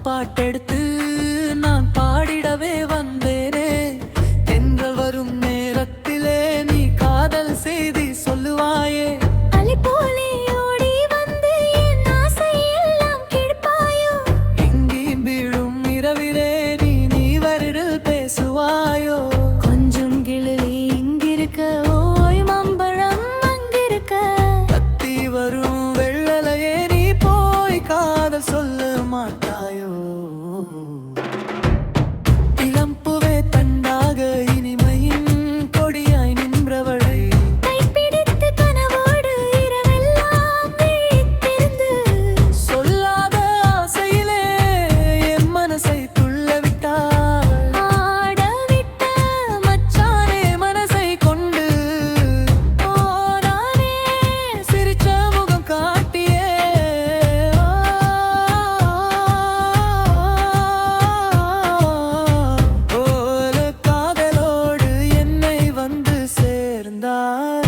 பாட்டெடுத்து நான் பாடிடவே வந்தேனே. தென்றல் வரும் நேரத்திலே நீ காதல் செய்தி சொல்லுவாயே. அலை போலே ஓடி வந்து என் ஆசையெல்லாம் கெடுப்பாயோ. எங்கேயும் வீழும் இரவிலே நீ வருடல் பேசுவாயோ. கொஞ்சம் கிளி இங்கிருக்க ஓய் மம்பழம் அங்கிருக்க. கத்தி வரும் வெள்ளலையே நீ போய் காதல் சொல்ல மாட்டாயோ. இளம்புவே தண்டாக இனிமையின் கொடியாய் நின்றவளை கைப்பிடித்து கனவோடு இரவெல்லாம் விழித்திருந்து சொல்லாத ஆசையிலே என் மனசை துள்ளவிட்டாள். ஆடவிட்ட மச்சானே மனசை கொண்டு போனானே. சிரிச்ச முகம் காட்டியே. ஓல காதலோடு என்னை வந்து சேர்ந்தாய்.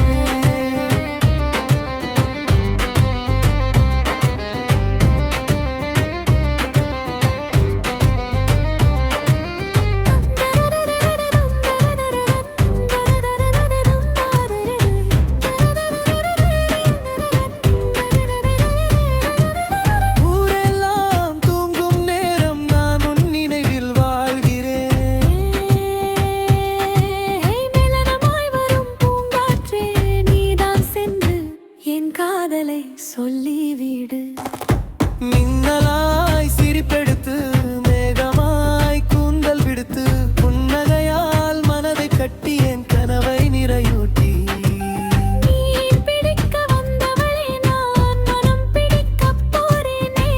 ஊரெல்லாம் தூங்கும் நேரம் நான் உன் நினைவில் வாழ்கிறேன். மெலனமாய் வரும் பூங்காற்றே நீதான் சென்று என் காதலை சொல்லிவிடு. மின்னலாய் சிரிப்பெடுத்து மேகமாய் கூந்தல் விடுத்து புன்னகையால் மனதை கட்டி என் கனவை நிறையூட்டி. நீ பிடிக்க வந்தவளே நான் மனம் பிடிக்கப் போறேனே.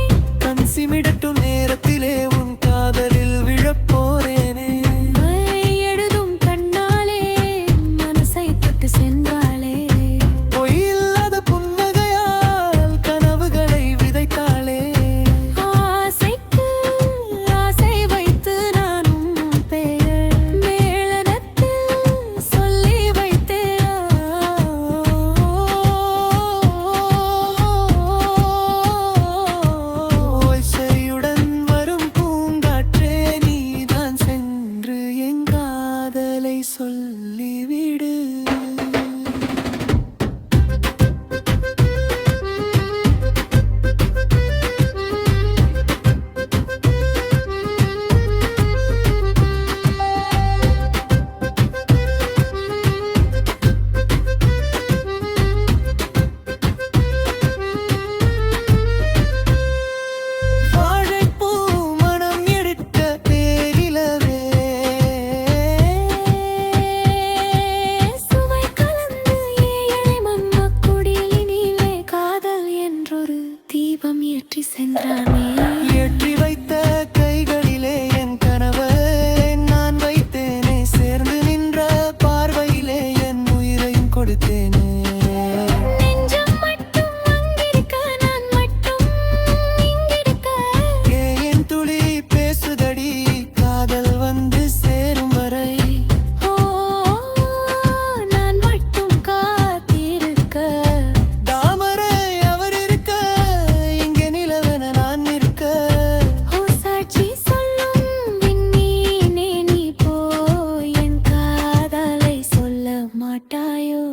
கண் சிமிடட்டும் நேரத்திலே உன் காதலில் விழப்போறேனே. எழுதும் கண்ணாலே மனசை தொட்டு சென்றாளே. பொய்யில்லாத புன்னகையால் கனவுகளை விதைத்தாளே. ஆசைக்கு ஆசை வைத்து நானும் பெயர் மேளனத்தில் சொல்லி வைத்தேன். ஓசையுடன் வரும் பூங்காற்றே நீதான் சென்று என் காதலை சொல்லிவிடு. வாழைப்பூ மனம் எடுத்த பேரிலவே சுவை கலந்து ஏழை மன்னக் குடிலினிலே காதல் என்றொரு தீபம் ஏற்றி சென்றானே. ஏற்றி வைத்த கைகளிலே என் கனவை நான் வைத்தேனே. சேர்ந்து நின்ற பார்வையிலே என் உயிரையும் கொடுத்தேனே. நெஞ்சம் மட்டும் அங்கிருக்க நான் மட்டும் இங்கிருக்க. என் துளி பேசுதடி காதல் வந்து சேரும் வரை. ஓ நான் மட்டும் காத்திருக்க. தாமரை அவர் இருக்க இங்கே நிலவென நான் இருக்க. ஓ சாட்சி சொல்லும் விண்ணீனே நீ போய் என் காதலை சொல்ல மாட்டாயோ.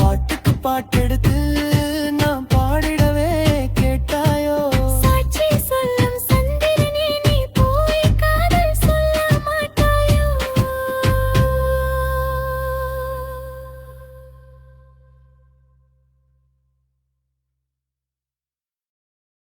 பாட்டுக்கு பாட்டெடுத்து